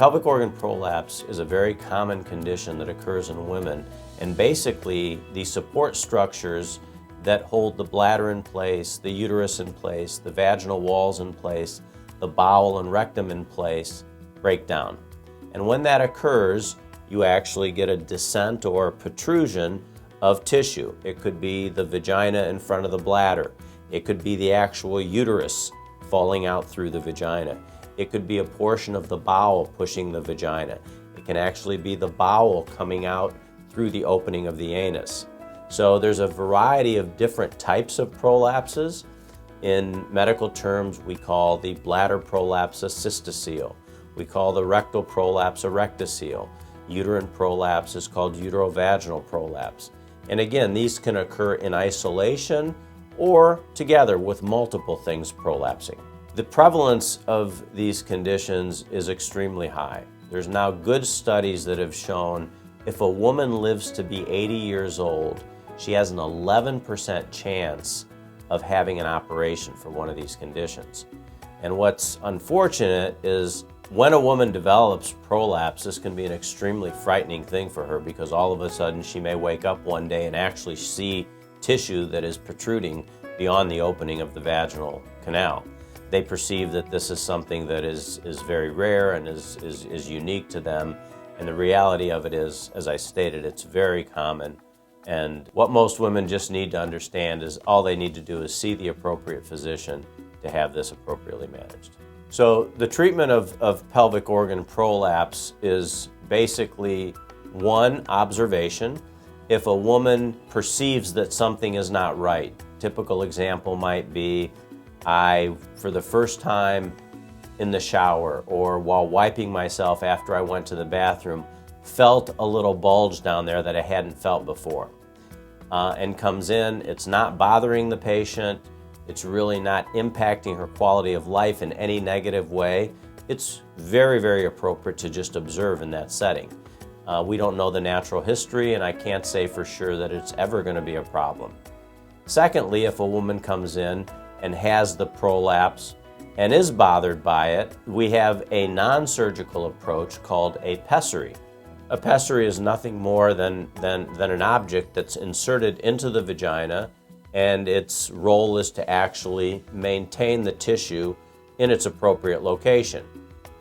Pelvic organ prolapse is a very common condition that occurs in women, and basically the support structures that hold the bladder in place, the uterus in place, the vaginal walls in place, the bowel and rectum in place break down. And when that occurs, you actually get a descent or protrusion of tissue. It could be the vagina in front of the bladder. It could be the actual uterus falling out through the vagina. It could be a portion of the bowel pushing the vagina. It can actually be the bowel coming out through the opening of the anus. So there's a variety of different types of prolapses. In medical terms, we call the bladder prolapse a cystocele. We call the rectal prolapse a rectocele. Uterine prolapse is called uterovaginal prolapse. And again, these can occur in isolation or together with multiple things prolapsing. The prevalence of these conditions is extremely high. There's now good studies that have shown if a woman lives to be 80 years old, she has an 11% chance of having an operation for one of these conditions. And what's unfortunate is when a woman develops prolapse, this can be an extremely frightening thing for her because all of a sudden she may wake up one day and actually see tissue that is protruding beyond the opening of the vaginal canal. They perceive that this is something that is very rare and is unique to them. And the reality of it is, as I stated, it's very common. And what most women just need to understand is all they need to do is see the appropriate physician to have this appropriately managed. So the treatment of pelvic organ prolapse is basically one, observation. If a woman perceives that something is not right, typical example might be, for the first time in the shower or while wiping myself after I went to the bathroom, felt a little bulge down there that I hadn't felt before. And comes in, it's not bothering the patient, it's really not impacting her quality of life in any negative way. It's very, very appropriate to just observe in that setting. We don't know the natural history, and I can't say for sure that it's ever going to be a problem. Secondly, if a woman comes in and has the prolapse and is bothered by it, we have a non-surgical approach called a pessary. A pessary is nothing more than an object that's inserted into the vagina, and its role is to actually maintain the tissue in its appropriate location.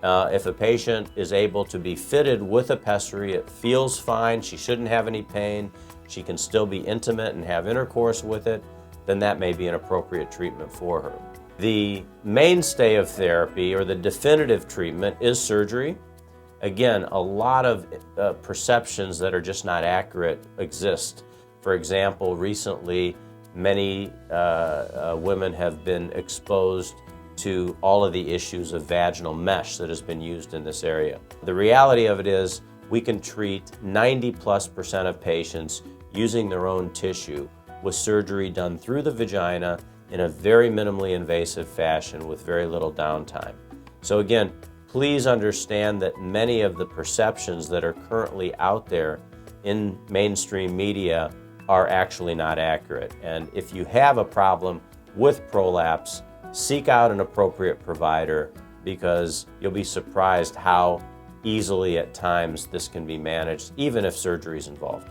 If a patient is able to be fitted with a pessary, it feels fine, she shouldn't have any pain, she can still be intimate and have intercourse with it, then that may be an appropriate treatment for her. The mainstay of therapy, or the definitive treatment, is surgery. Again, a lot of perceptions that are just not accurate exist. For example, recently, many women have been exposed to all of the issues of vaginal mesh that has been used in this area. The reality of it is we can treat 90+% of patients using their own tissue with surgery done through the vagina in a very minimally invasive fashion with very little downtime. So again, please understand that many of the perceptions that are currently out there in mainstream media are actually not accurate. And if you have a problem with prolapse, seek out an appropriate provider because you'll be surprised how easily at times this can be managed, even if surgery is involved.